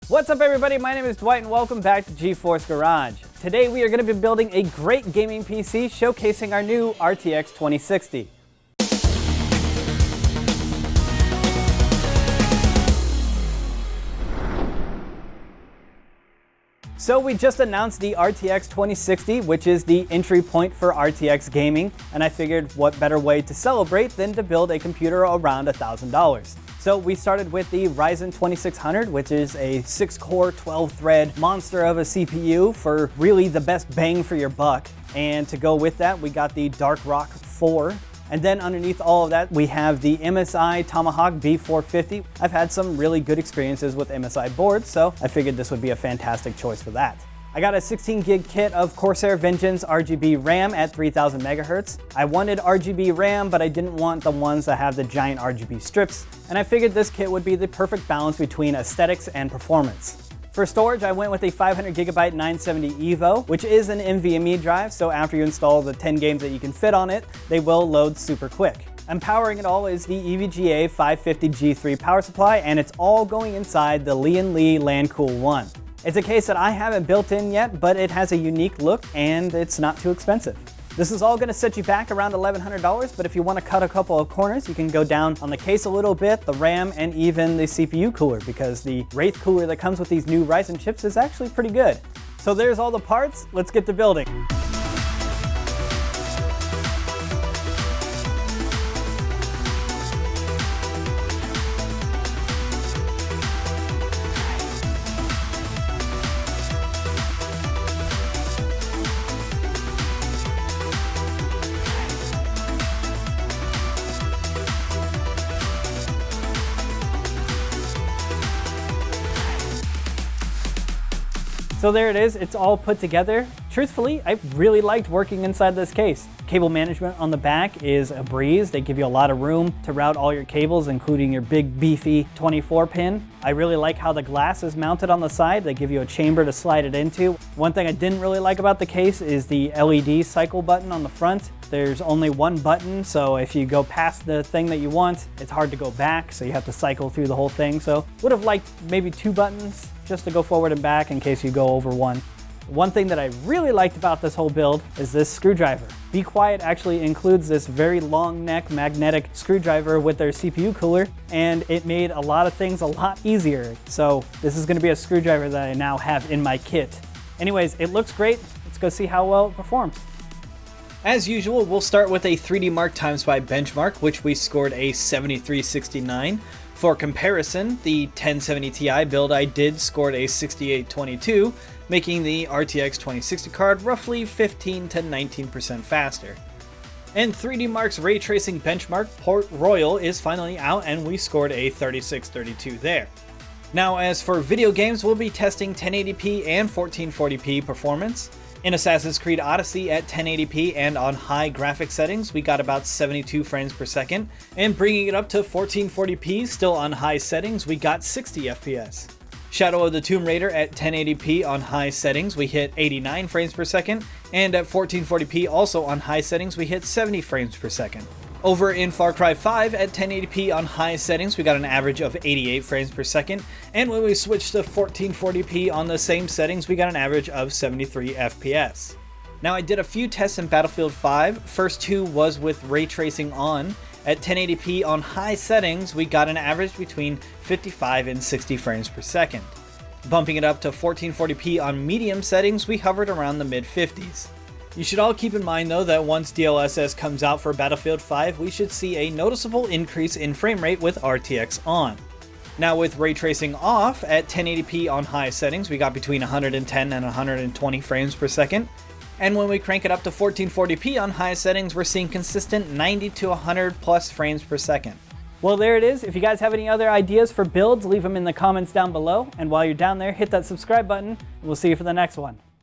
What's up everybody, my name is Dwight and welcome back to GeForce Garage. Today we are going to be building a great gaming PC showcasing our new RTX 2060. So we just announced the RTX 2060, which is the entry point for RTX gaming, and I figured what better way to celebrate than to build a computer around $1,000. So we started with the RYZEN 2600, which is a 6-core, 12-thread monster of a CPU for really the best bang for your buck. And to go with that, we got the Dark Rock 4. And then underneath all of that, we have the MSI Tomahawk B450. I've had some really good experiences with MSI boards, so I figured this would be a fantastic choice for that. I got a 16 gig kit of CORSAIR Vengeance RGB RAM at 3000 megahertz. I wanted RGB RAM, but I didn't want the ones that have the giant RGB strips, and I figured this kit would be the perfect balance between aesthetics and performance. For storage, I went with a 500 gigabyte 970 EVO, which is an NVMe drive, so after you install the 10 games that you can fit on it, they will load super quick. And powering it all is the EVGA 550 G3 power supply, and it's all going inside the Lian Lancool 1. It's a case that I haven't built in yet, but it has a unique look and it's not too expensive. This is all going to set you back around $1,100, but if you want to cut a couple of corners, you can go down on the case a little bit, the RAM, and even the CPU cooler, because the Wraith cooler that comes with these new RYZEN chips is actually pretty good. So there's all the parts, let's get to building. So there it is, it's all put together. Truthfully, I really liked working inside this case. Cable management on the back is a breeze. They give you a lot of room to route all your cables, including your big beefy 24 pin. I really like how the glass is mounted on the side. They give you a chamber to slide it into. One thing I didn't really like about the case is the LED cycle button on the front. There's only one button, so if you go past the thing that you want, it's hard to go back, so you have to cycle through the whole thing. So would have liked maybe 2 buttons just to go forward and back in case you go over one. One thing that I really liked about this whole build is this screwdriver. Be Quiet actually includes this very long neck magnetic screwdriver with their CPU cooler, and it made a lot of things a lot easier. So this is going to be a screwdriver that I now have in my kit. Anyways, it looks great. Let's go see how well it performs. As usual, we'll start with a 3D Mark TimeSpy benchmark, which we scored a 7369. For comparison, the 1070 Ti build I did scored a 6822, making the RTX 2060 card roughly 15 to 19% faster. And 3D Mark's ray tracing benchmark Port Royal is finally out, and we scored a 3632 there. Now as for video games, we'll be testing 1080p and 1440p performance. In Assassin's Creed Odyssey at 1080p and on high graphic settings, we got about 72 frames per second, and bringing it up to 1440p still on high settings, we got 60 FPS. Shadow of the Tomb Raider at 1080p on high settings, we hit 89 frames per second, and at 1440p also on high settings, we hit 70 frames per second. Over in Far Cry 5 at 1080p on high settings, we got an average of 88 frames per second, and when we switched to 1440p on the same settings, we got an average of 73 FPS. Now I did a few tests in Battlefield 5, first 2 was with ray tracing on. At 1080p on high settings, we got an average between 55 and 60 frames per second. Bumping it up to 1440p on medium settings, we hovered around the mid-50s. You should all keep in mind though that once DLSS comes out for Battlefield 5, we should see a noticeable increase in frame rate with RTX on. Now with ray tracing off, at 1080p on high settings, we got between 110 and 120 frames per second. And when we crank it up to 1440p on high settings, we're seeing consistent 90 to 100 plus frames per second. Well, there it is. If you guys have any other ideas for builds, leave them in the comments down below. And while you're down there, hit that subscribe button. We'll see you for the next one.